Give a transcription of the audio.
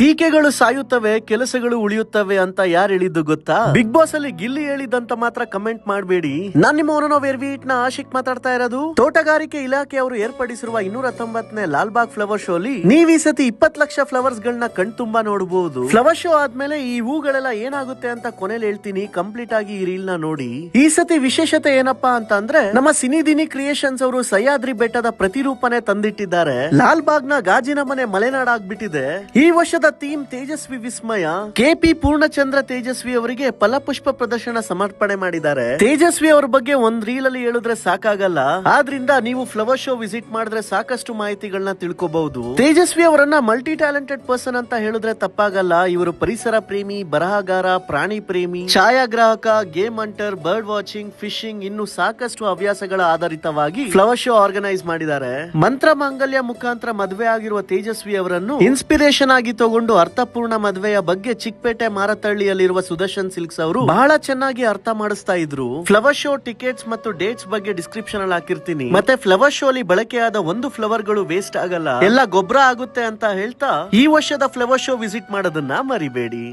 ಟೀಕೆಗಳು ಸಾಯುತ್ತವೆ, ಕೆಲಸಗಳು ಉಳಿಯುತ್ತವೆ ಅಂತ ಯಾರು ಹೇಳಿದ್ದು ಗೊತ್ತಾ? ಬಿಗ್ ಬಾಸ್ ಅಲ್ಲಿ ಗಿಲ್ಲಿ ಹೇಳಿದಂತ ಮಾತ್ರ ಕಮೆಂಟ್ ಮಾಡಬೇಡಿ. ನಾನ್ ನಿಮ್ಮ ವೇರ್ವೀಟ್ ನ ಆಶಿಕ್ ಮಾತಾಡ್ತಾ ಇರೋದು. ತೋಟಗಾರಿಕೆ ಇಲಾಖೆ ಅವರು ಏರ್ಪಡಿಸಿರುವ 219ನೇ ಲಾಲ್ಬಾಗ್ ಫ್ಲವರ್ ಶೋ ಅಲ್ಲಿ ನೀವ್ ಈ ಸತಿ 20 ಲಕ್ಷ ಫ್ಲವರ್ಸ್ ಗಳನ್ನ ಕಣ್ತುಂಬಾ ನೋಡಬಹುದು. ಫ್ಲವರ್ ಶೋ ಆದ್ಮೇಲೆ ಈ ಹೂಗಳೆಲ್ಲ ಏನಾಗುತ್ತೆ ಅಂತ ಕೊನೆಯಲ್ಲಿ ಹೇಳ್ತೀನಿ, ಕಂಪ್ಲೀಟ್ ಆಗಿ ಈ ರೀಲ್ ನ ನೋಡಿ. ಈ ಸತಿ ವಿಶೇಷತೆ ಏನಪ್ಪಾ ಅಂತ ಅಂದ್ರೆ, ನಮ್ಮ ಸಿನಿದಿನಿ ಕ್ರಿಯೇಷನ್ಸ್ ಅವರು ಸಹ್ಯಾದ್ರಿ ಬೆಟ್ಟದ ಪ್ರತಿರೂಪನೆ ತಂದಿಟ್ಟಿದ್ದಾರೆ. ಲಾಲ್ಬಾಗ್ ನ ಗಾಜಿನ ಮನೆ ಮಲೆನಾಡಾಗ್ಬಿಟ್ಟಿದೆ. ಈ ವರ್ಷದ ಥೀಮ್ ತೇಜಸ್ವಿ ವಿಸ್ಮಯ. ಕೆಪಿ ಪೂರ್ಣಚಂದ್ರ ತೇಜಸ್ವಿ ಅವರಿಗೆ ಫಲಪುಷ್ಪ ಪ್ರದರ್ಶನ ಸಮರ್ಪಣೆ ಮಾಡಿದ್ದಾರೆ. ತೇಜಸ್ವಿ ಅವರ ಬಗ್ಗೆ ಒಂದ್ ರೀಲ್ ಅಲ್ಲಿ ಹೇಳಿದ್ರೆ ಸಾಕಾಗಲ್ಲ, ಆದ್ರಿಂದ ನೀವು ಫ್ಲವರ್ ಶೋ ವಿಸಿಟ್ ಮಾಡಿದ್ರೆ ಸಾಕಷ್ಟು ಮಾಹಿತಿಗಳನ್ನ ತಿಳ್ಕೋಬಹುದು. ತೇಜಸ್ವಿ ಅವರನ್ನ ಮಲ್ಟಿ ಟ್ಯಾಲೆಂಟೆಡ್ ಪರ್ಸನ್ ಅಂತ ಹೇಳಿದ್ರೆ ತಪ್ಪಾಗಲ್ಲ. ಇವರು ಪರಿಸರ ಪ್ರೇಮಿ, ಬರಹಗಾರ, ಪ್ರಾಣಿ ಪ್ರೇಮಿ, ಛಾಯಾಗ್ರಾಹಕ, game hunter, bird watching, fishing, ಇನ್ನು ಸಾಕಷ್ಟು ಹವ್ಯಾಸಗಳ ಆಧಾರಿತವಾಗಿ ಫ್ಲವರ್ ಶೋ ಆರ್ಗನೈಸ್ ಮಾಡಿದ್ದಾರೆ. ಮಂತ್ರ ಮಾಂಗಲ್ಯ ಮುಖಾಂತರ ಮದುವೆ ಆಗಿರುವ ತೇಜಸ್ವಿ ಅವರನ್ನು ಇನ್ಸ್ಪಿರೇಷನ್ ಆಗಿ ತಗೊಂಡು ಅರ್ಥಪೂರ್ಣ ಮದುವೆಯ ಬಗ್ಗೆ ಚಿಕ್ಕಪೇಟೆ ಮಾರತಹಳ್ಳಿಯಲ್ಲಿರುವ ಸುದರ್ಶನ್ ಸಿಲ್ಕ್ಸ್ ಅವರು ಬಹಳ ಚೆನ್ನಾಗಿ ಅರ್ಥ ಮಾಡಿಸ್ತಾ ಇದ್ರು. ಫ್ಲವರ್ ಶೋ ಟಿಕೆಟ್ಸ್ ಮತ್ತು ಡೇಟ್ಸ್ ಬಗ್ಗೆ ಡಿಸ್ಕ್ರಿಪ್ಷನ್ ಅಲ್ಲಿ ಹಾಕಿರ್ತೀನಿ. ಮತ್ತೆ ಫ್ಲವರ್ ಶೋ ಅಲ್ಲಿ ಬಳಕೆಯಾದ ಒಂದು ಫ್ಲವರ್ ಗಳು ವೇಸ್ಟ್ ಆಗಲ್ಲ, ಎಲ್ಲ ಗೊಬ್ಬರ ಆಗುತ್ತೆ ಅಂತ ಹೇಳ್ತಾ ಈ ವರ್ಷದ ಫ್ಲವರ್ ಶೋ ವಿಸಿಟ್ ಮಾಡೋದನ್ನ ಮರಿಬೇಡಿ.